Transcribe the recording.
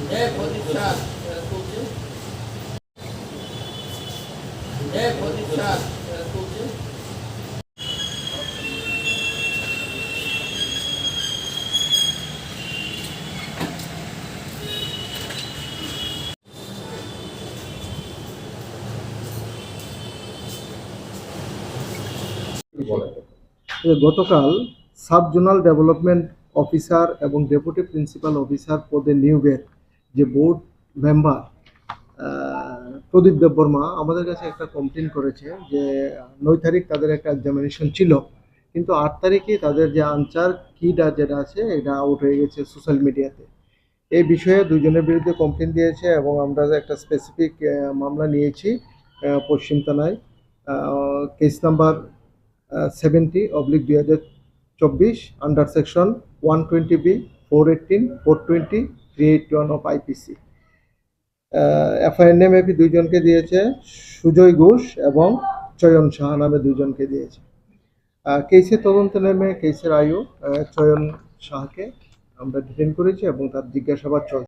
প্রতিষ্ঠান চলছে প্রতিষ্ঠান চলছে। গতকাল সাব জোনাল ডেভেলপমেন্ট অফিসার এবং ডেপুটি প্রিন্সিপাল অফিসার পদে নিয়োগের যে বোর্ড মেম্বার প্রদীপ দেববর্মা আমাদের কাছে একটা কমপ্লেন করেছে যে 9 তারিখ তাদের একটা এক্সামিনেশন ছিল, কিন্তু 8 তারিখে তাদের যে আনসার কিটা যেটা আছে এটা আউট হয়ে গেছে সোশ্যাল মিডিয়াতে। এই বিষয়ে দুজনের বিরুদ্ধে কমপ্লেন দিয়েছে এবং আমরা একটা স্পেসিফিক মামলা নিয়েছি পশ্চিম থানায়, case number 70/2024 under section 120B 418 420 381 of IPC. FIR নেমে দুইজনকে দিয়েছে, সুজয় ঘোষ এবং চয়ন সাহা নামে দুইজনকে দিয়েছে। কেসের তদন্ত নেমে কেসের আয়ু চয়ন সাহাকে আমরা ডিটেইন করেছি এবং তার জিজ্ঞাসাবাদ চলছে।